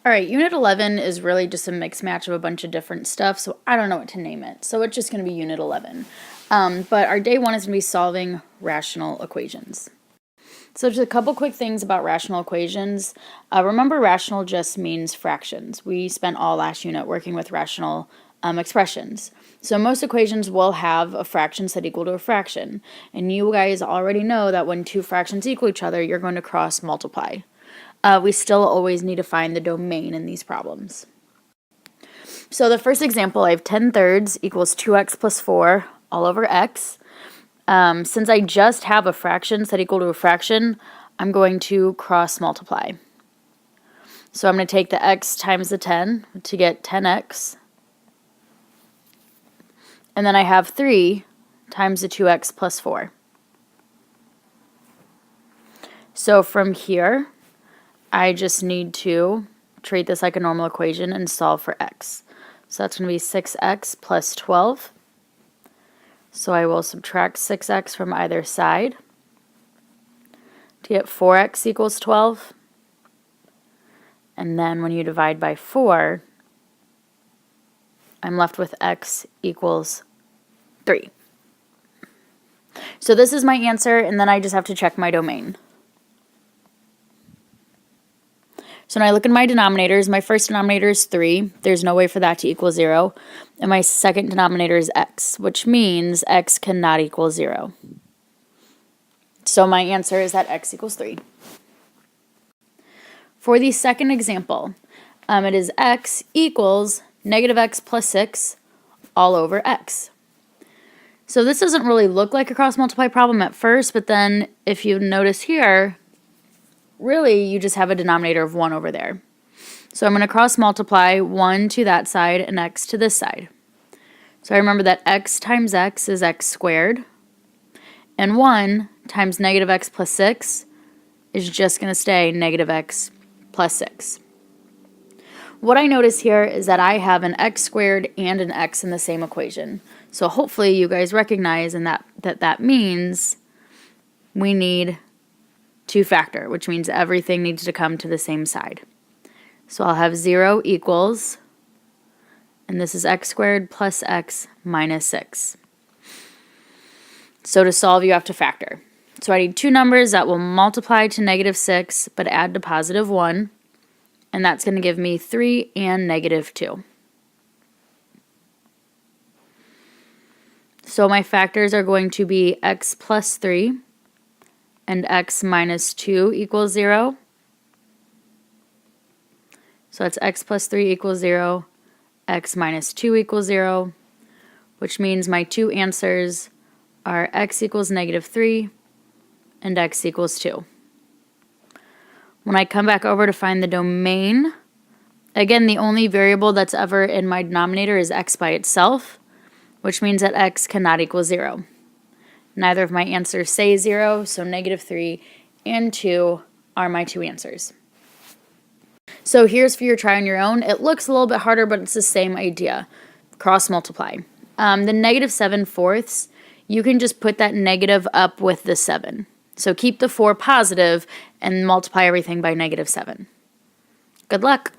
All right, Unit 11 is really just a mix match of a bunch of different stuff, so I don't know what to name it. So it's just going to be Unit 11. But our day one is going to be solving rational equations. So just a couple quick things about rational equations. Remember, rational just means fractions. We spent all last unit working with rational expressions. So most equations will have a fraction set equal to a fraction. And you guys already know that when two fractions equal each other, you're going to cross multiply. We still always need to find the domain in these problems. So the first example, I have 10 thirds equals 2x plus 4 all over x. Since I just have a fraction set equal to a fraction, I'm going to cross multiply. So I'm going to take the x times the 10 to get 10x. And then I have 3 times the 2x plus 4. So from here, I just need to treat this like a normal equation and solve for x. So that's going to be 6x plus 12. So I will subtract 6x from either side to get 4x equals 12. And then when you divide by 4, I'm left with x equals 3. So this is my answer, and then I just have to check my domain. So when I look at my denominators, my first denominator is 3. There's no way for that to equal 0. And my second denominator is x, which means x cannot equal 0. So my answer is that x equals 3. For the second example, it is x equals negative x plus 6 all over x. So this doesn't really look like a cross multiply problem at first, but then if you notice here, really, you just have a denominator of 1 over there. So I'm going to cross multiply 1 to that side and x to this side. So I remember that x times x is x squared. And 1 times negative x plus 6 is just going to stay negative x plus 6. What I notice here is that I have an x squared and an x in the same equation. So hopefully you guys recognize and that means we need to factor, which means everything needs to come to the same side. So I'll have 0 equals, and this is x squared plus x minus 6. So to solve, you have to factor. So I need two numbers that will multiply to negative 6, but add to positive 1, and that's going to give me 3 and negative 2. So my factors are going to be x plus 3, and x minus 2 equals 0. So that's x plus 3 equals 0, x minus 2 equals 0, which means my two answers are x equals negative 3 and x equals 2. When I come back over to find the domain, again, the only variable that's ever in my denominator is x by itself, which means that x cannot equal 0. Neither of my answers say 0, so negative 3 and 2 are my two answers. So here's for your try on your own. It looks a little bit harder, but it's the same idea. Cross multiply. The negative 7/4, you can just put that negative up with the 7. So keep the 4 positive and multiply everything by negative 7. Good luck.